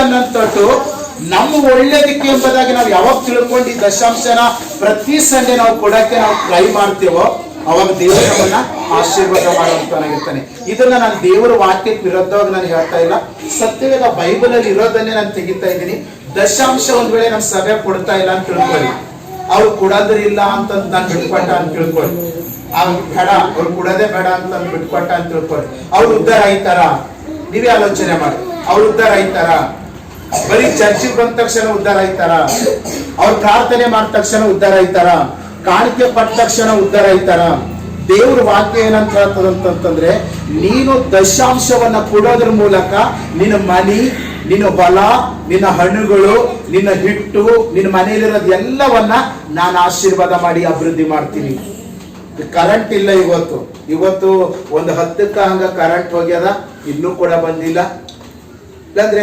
ಅಂತಟ್ಟು ನಮ್ಮ ಒಳ್ಳೇದಕ್ಕೆ ಎಂಬುದಾಗಿ ನಾವು ಯಾವಾಗ ತಿಳ್ಕೊಂಡು ಈ ದಶಾಂಶನ ಪ್ರತಿ ಸಂಡೆ ನಾವು ಕೊಡಕ್ಕೆ ನಾವು ಟ್ರೈ ಮಾಡ್ತೇವೋ ಅವಾಗ ದೇವರು ನಮ್ಮನ್ನ ಆಶೀರ್ವಾದ ಮಾಡುವಂತನಾಗಿರ್ತಾನೆ. ಇದನ್ನ ನಾನು ದೇವರ ವಾಕ್ಯಕ್ಕೆ ವಿರುದ್ಧವಾಗಿ ನಾನು ಹೇಳ್ತಾ ಇಲ್ಲ, ಸತ್ಯವೇದ ಬೈಬಲ್ ಅಲ್ಲಿ ಇರೋದನ್ನೇ ನಾನು ತೆಗಿತಾ ಇದ್ದೀನಿ. ದಶಾಂಶ ಒಂದ್ ವೇಳೆ ನಮ್ಮ ಸಭೆ ಕೊಡ್ತಾ ಇಲ್ಲ ಅಂತ ತಿಳ್ಕೊಳ್ಳಿ, ಅವ್ರು ಕೊಡೋದ್ರ ಇಲ್ಲ ಅಂತ ನಾನು ಬಿಟ್ಕೊಟ್ಟ ಅಂತ ತಿಳ್ಕೊಳ್ಳಿ, ಬೇಡ ಅವ್ರು ಕೊಡೋದೇ ಬೇಡ ಅಂತ ಬಿಟ್ಕೊಟ್ಟ ಅಂತ ತಿಳ್ಕೊಳ್ಳಿ, ಅವ್ರು ಉದ್ಧಾರ ಆಯ್ತಾರ? ನೀವೇ ಆಲೋಚನೆ ಮಾಡಿ. ಅವ್ರು ಉದ್ಧಾರ ಆಯ್ತಾರ? ಬರೀ ಚರ್ಚಿಗೆ ಬಂದ ತಕ್ಷಣ ಉದ್ಧಾರ ಆಯ್ತಾರ? ಅವ್ರು ಪ್ರಾರ್ಥನೆ ಮಾಡಿದ ತಕ್ಷಣ ಉದ್ಧಾರ ಆಯ್ತಾರ? ಕಾಣಿಕೆ ಪಟ್ಟ ತಕ್ಷಣ ಉದ್ಧಾರ ಆಯ್ತಾರ? ದೇವ್ರ ವಾಕ್ಯ ಏನಂತ ಹೇಳ್ತದಂತಂದ್ರೆ, ನೀನು ದಶಾಂಶವನ್ನ ಕೊಡೋದ್ರ ಮೂಲಕ ನಿನ್ನ ಮನಿ, ನಿನ್ನ ಹೊಲ, ನಿನ್ನ ಹಣ್ಣುಗಳು, ನಿನ್ನ ಹಿಟ್ಟು, ನಿನ್ನ ಮನೆಯಲ್ಲಿರೋದು ಎಲ್ಲವನ್ನ ನಾನು ಆಶೀರ್ವಾದ ಮಾಡಿ ಅಭಿವೃದ್ಧಿ ಮಾಡ್ತೀನಿ. ಕರೆಂಟ್ ಇಲ್ಲ ಇವತ್ತು ಒಂದು 10ಕ್ಕ ಹಂಗ ಕರೆಂಟ್ ಹೋಗ್ಯದ, ಇನ್ನೂ ಕೂಡ ಬಂದಿಲ್ಲ. ಇಲ್ಲಾಂದ್ರೆ